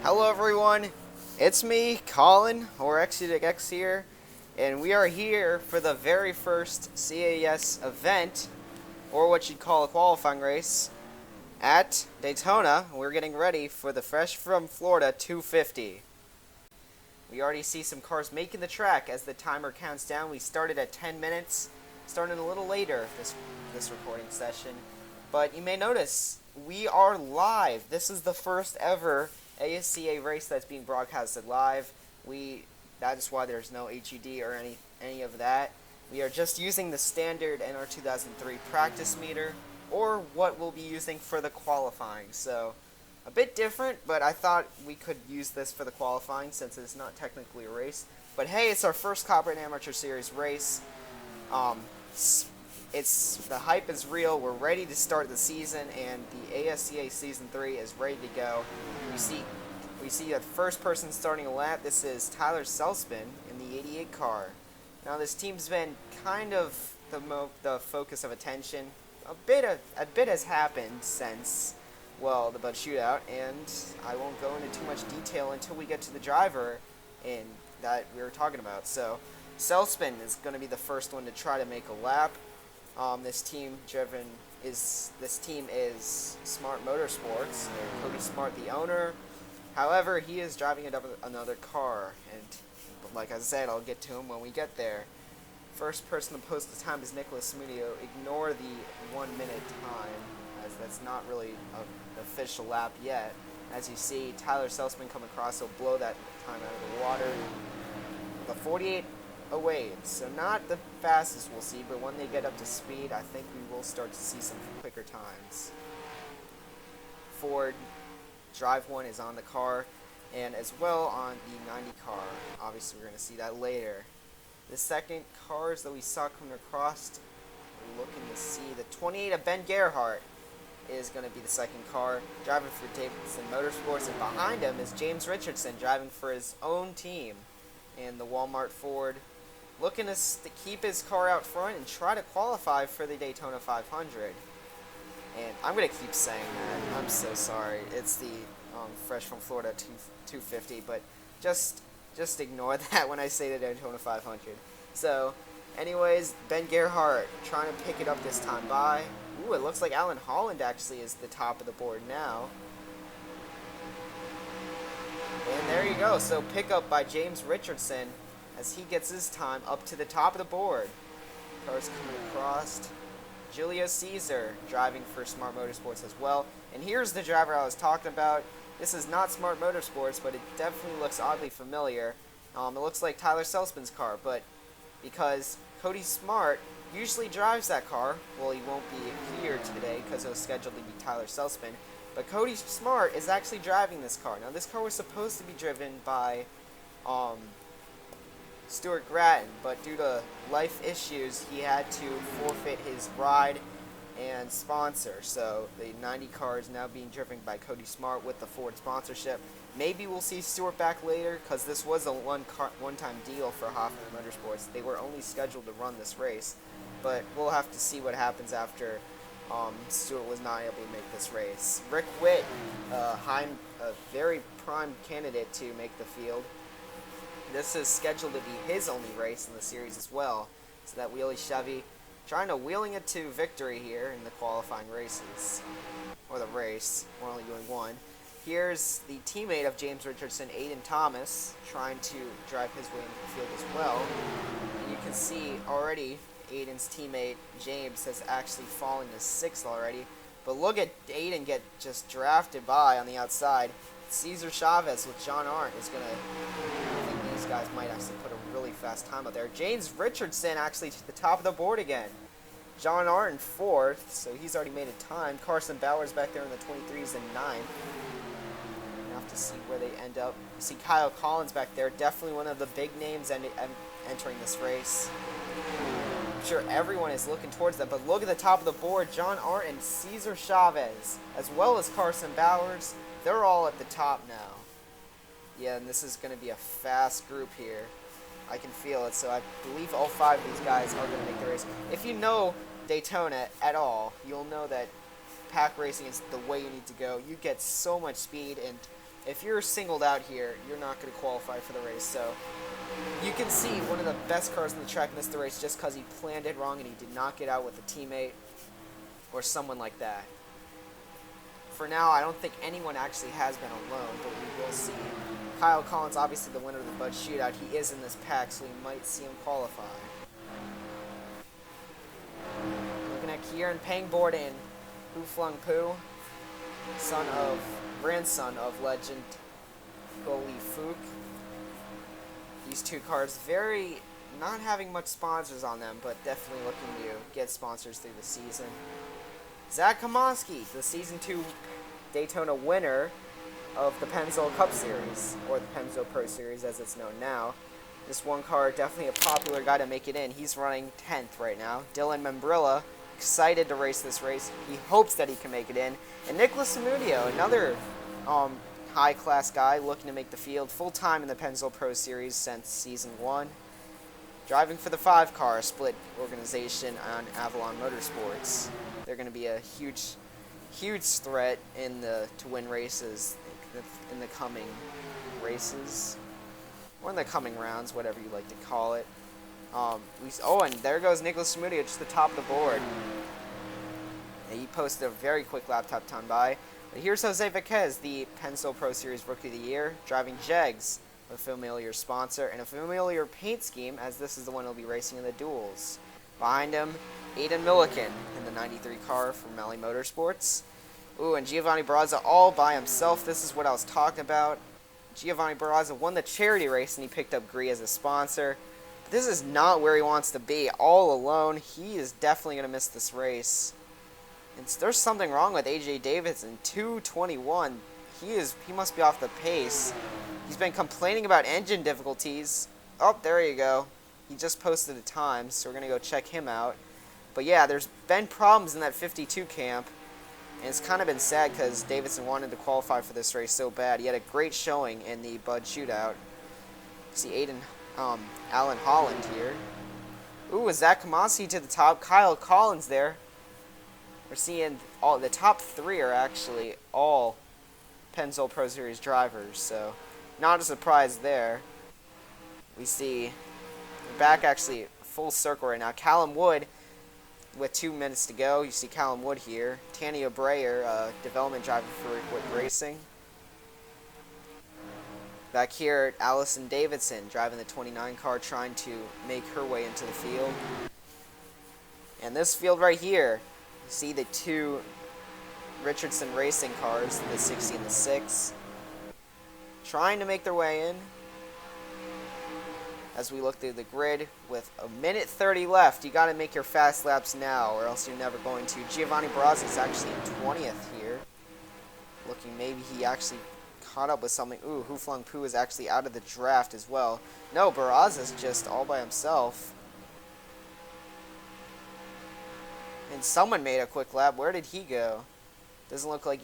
Hello everyone, it's me, Colin, or X here, and we are here for the very first CAS event, or what you'd call a qualifying race, at Daytona. We're getting ready for the Fresh from Florida 250. We already see some cars making the track as the timer counts down. We started at 10 minutes, starting a little later this recording session, but you may notice we are live. This is the first ever ASCA race that's being broadcasted live. That is why there's no HUD or any of that. We are just using the standard NR2003 practice meter, or what we'll be using for the qualifying. So a bit different, but I thought we could use this for the qualifying since it's not technically a race. But hey, it's our first Copperhead Amateur Series race. The hype is real. We're ready to start the season, and the ASCA Season 3 is ready to go. We see a first person starting a lap. This is Tyler Selspin in the 88 car. Now this team's been kind of the focus of attention. A bit has happened since, well, the Bud Shootout, and I won't go into too much detail until we get to the driver that we were talking about. So Selspin is going to be the first one to try to make a lap. This team is Smart Motorsports. Cody Smart, the owner. However, he is driving another car, and like I said, I'll get to him when we get there. First person to post the time is Nicholas Mudio. Ignore the 1 minute time, as that's not really an official lap yet. As you see, Tyler Selspin come across, he'll blow that time out of the water. The 48 away, so not the fastest we'll see, but when they get up to speed, I think we will start to see some quicker times. Ford Drive 1 is on the car, and as well on the 90 car. Obviously, we're going to see that later. The second cars that we saw coming across, we're looking to see the 28 of Ben Gerhardt is going to be the second car, driving for Davidson Motorsports, and behind him is James Richardson driving for his own team, and the Walmart Ford looking to keep his car out front and try to qualify for the Daytona 500. And I'm going to keep saying that. I'm so sorry. It's the Fresh from Florida 250, but just ignore that when I say the Daytona 500. So, anyways, Ben Gerhardt trying to pick it up this time by. Ooh, it looks like Alan Holland actually is the top of the board now. And there you go. So, pickup by James Richardson as he gets his time up to the top of the board. Cars coming across. Julio Caesar driving for Smart Motorsports as well. And here's the driver I was talking about. This is not Smart Motorsports, but it definitely looks oddly familiar. It looks like Tyler Selspin's car, but because Cody Smart usually drives that car, well, he won't be here today because it was scheduled to be Tyler Selspin, but Cody Smart is actually driving this car. Now, this car was supposed to be driven by Stuart Gratton, but due to life issues, he had to forfeit his ride and sponsor. So the 90 car is now being driven by Cody Smart with the Ford sponsorship. Maybe we'll see Stuart back later, because this was a one-time deal for Hoffman Motorsports. They were only scheduled to run this race, but we'll have to see what happens after Stuart was not able to make this race. Rick Witt, a very prime candidate to make the field. This is scheduled to be his only race in the series as well. So that wheelie Chevy trying to wheeling it to victory here in the qualifying races. Or the race. We're only doing one. Here's the teammate of James Richardson, Aiden Thomas, trying to drive his way into the field as well. And you can see already Aiden's teammate, James, has actually fallen to 6th already. But look at Aiden get just drafted by on the outside. Cesar Chavez with John Arndt is going to... These guys might actually put a really fast time out there. James Richardson actually to the top of the board again. John Arndt in 4th, so he's already made a time. Carson Bowers back there in the 23s and 9th. We'll have to see where they end up. You see Kyle Collins back there, definitely one of the big names entering this race. I'm sure everyone is looking towards that, but look at the top of the board. John Arndt and Cesar Chavez, as well as Carson Bowers. They're all at the top now. Yeah, and this is going to be a fast group here. I can feel it, so I believe all 5 of these guys are going to make the race. If you know Daytona at all, you'll know that pack racing is the way you need to go. You get so much speed, and if you're singled out here, you're not going to qualify for the race. So you can see one of the best cars on the track missed the race just because he planned it wrong and he did not get out with a teammate or someone like that. For now, I don't think anyone actually has been alone, but we will see. Kyle Collins, obviously the winner of the Bud Shootout, he is in this pack, so we might see him qualify. Looking at Kieran Pangborden, Hu Flung Poo, grandson of legend Goalie Fook. These two cars not having much sponsors on them, but definitely looking to get sponsors through the season. Zach Kamonski, the Season 2 Daytona winner of the Pennzoil Cup Series, or the Pennzoil Pro Series as it's known now. This one car, definitely a popular guy to make it in. He's running 10th right now. Dylan Membrilla, excited to race this race. He hopes that he can make it in. And Nicholas Samudio, another high-class guy looking to make the field full-time in the Pennzoil Pro Series since Season 1. Driving for the 5-car split organization on Avalon Motorsports. They're going to be a huge threat to win races in the coming races, or in the coming rounds, whatever you like to call it. And there goes Nicholas Samudio, just the top of the board. And he posted a very quick lap time by. But here's Jose Viquez, the Pennzoil Pro Series Rookie of the Year, driving Jegs, a familiar sponsor, and a familiar paint scheme, as this is the one he'll be racing in the duels. Behind him, Aiden Milliken in the 93 car from Malley Motorsports. Ooh, and Giovanni Barraza all by himself. This is what I was talking about. Giovanni Barraza won the charity race, and he picked up Gree as a sponsor. But this is not where he wants to be. All alone, he is definitely going to miss this race. And there's something wrong with AJ Davidson. 221. He must be off the pace. He's been complaining about engine difficulties. Oh, there you go. He just posted a time, so we're going to go check him out. But yeah, there's been problems in that 52 camp, and it's kind of been sad because Davidson wanted to qualify for this race so bad. He had a great showing in the Bud Shootout. See Alan Holland here. Ooh, Zach Kamasi to the top. Kyle Collins there. We're seeing the top 3 are actually all Pennzoil Pro Series drivers, so not a surprise there. We see back actually full circle right now. Callum Wood with 2 minutes to go. You see Callum Wood here. Tanya Breyer, development driver for Wood Racing. Back here, Allison Davidson driving the 29 car, trying to make her way into the field. And this field right here, you see the 2 Richardson Racing cars, the 60 and the 6, trying to make their way in. As we look through the grid, with a minute 30 left, you got to make your fast laps now, or else you're never going to. Giovanni Barraza is actually in 20th here. Looking, maybe he actually caught up with something. Ooh, Hu Flung Poo is actually out of the draft as well. No, Barraza's just all by himself. And someone made a quick lap. Where did he go? Doesn't look like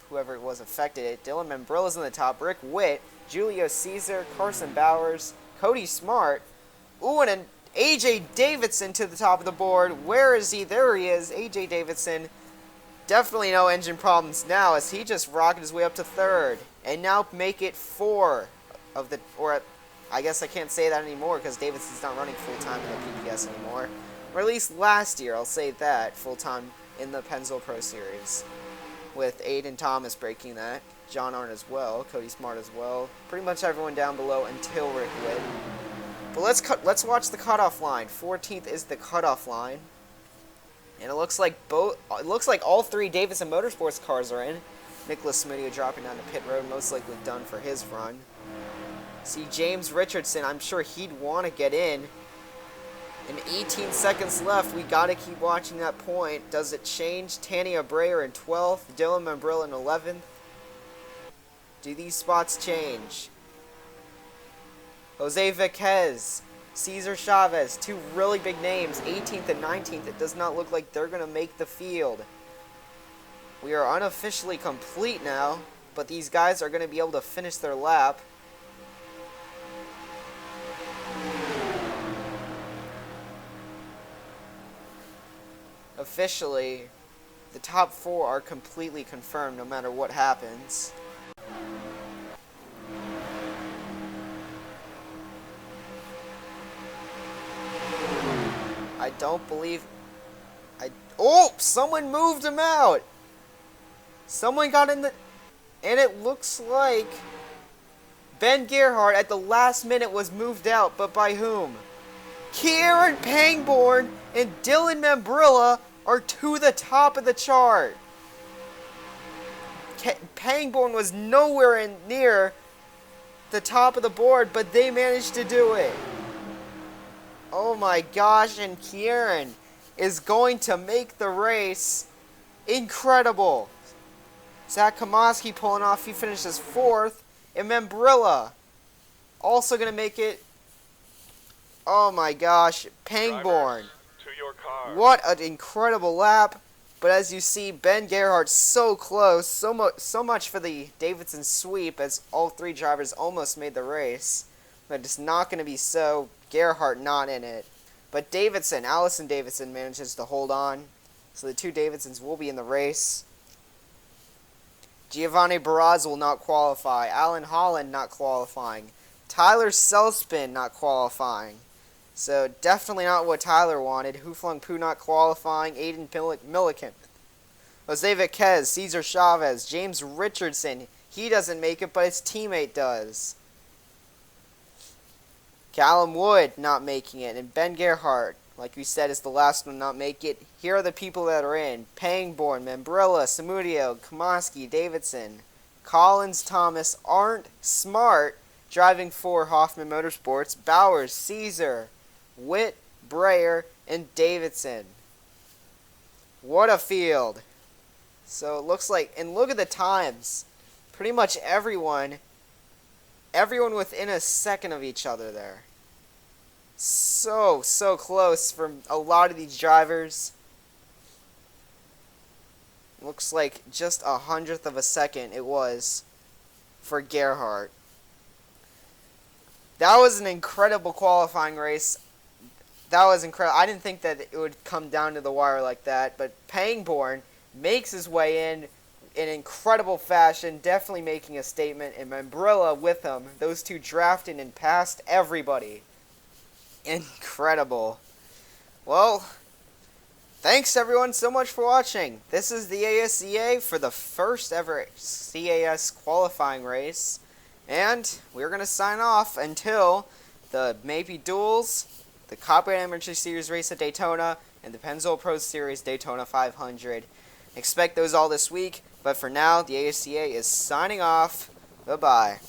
whoever it was affected it. Dylan Membrilla's in the top. Rick Witt, Julio Caesar, Carson Bowers, Cody Smart. Ooh, and an AJ Davidson to the top of the board. Where is he? There he is. AJ Davidson. Definitely no engine problems now, as he just rocketed his way up to 3rd. And now make it 4 of the, or I guess I can't say that anymore because Davidson's not running full-time in the PPS anymore. Or at least last year, I'll say that, full-time in the Pennzoil Pro Series. With Aiden Thomas breaking that. John Arndt as well, Cody Smart as well. Pretty much everyone down below until Rick Witt. But let's watch the cutoff line. 14th is the cutoff line. And it looks like all 3 Davidson Motorsports cars are in. Nicholas Samudio dropping down to pit road, most likely done for his run. See James Richardson, I'm sure he'd want to get in. And 18 seconds left. We got to keep watching that point. Does it change? Tanya Breyer in 12th, Dylan Membrill in 11th. Do these spots change? Jose Viquez, Cesar Chavez, 2 really big names, 18th and 19th. It does not look like they're going to make the field. We are unofficially complete now, but these guys are going to be able to finish their lap. Officially, the top 4 are completely confirmed no matter what happens. I don't believe... Oh! Someone moved him out! Someone got in the... And it looks like... Ben Gerhardt at the last minute was moved out, but by whom? Kieran Pangborn and Dylan Membrilla are to the top of the chart. Pangborn was nowhere near the top of the board, but they managed to do it. Oh my gosh, and Kieran is going to make the race. Incredible. Zach Komaski pulling off. He finishes 4th. And Membrilla also going to make it. Oh my gosh. Pangborn. What an incredible lap. But as you see, Ben Gerhardt so close. So much for the Davidson sweep, as all 3 drivers almost made the race. But it's not going to be so. Gerhardt not in it. But Davidson, Allison Davidson, manages to hold on. So the 2 Davidsons will be in the race. Giovanni Barraz will not qualify. Alan Holland not qualifying. Tyler Selspin not qualifying. So definitely not what Tyler wanted. Huflung Poo not qualifying. Aiden Milliken. Jose Viquez, Cesar Chavez, James Richardson. He doesn't make it, but his teammate does. Callum Wood not making it. And Ben Gerhardt, like we said, is the last one not make it. Here are the people that are in. Pangborn, Membrilla, Samudio, Komaski, Davidson, Collins, Thomas, Arndt, Smart, driving for Hoffman Motorsports, Bowers, Caesar, Witt, Breyer, and Davidson. What a field. So it looks like, and look at the times. Pretty much everyone within a second of each other there. So close from a lot of these drivers. Looks like just 100th of a second it was for Gerhardt. That was an incredible qualifying race. That was incredible. I didn't think that it would come down to the wire like that, but Pangborn makes his way in incredible fashion, definitely making a statement, and Membrilla with him. Those 2 drafted and passed everybody. Incredible. Well, thanks everyone so much for watching. This is the ASCA for the first ever CAS qualifying race. And we're going to sign off until the maybe duels, the Copperhead Amateur Series race at Daytona, and the Pennzoil Pro Series Daytona 500. Expect those all this week, but for now, the ASCA is signing off. Bye-bye.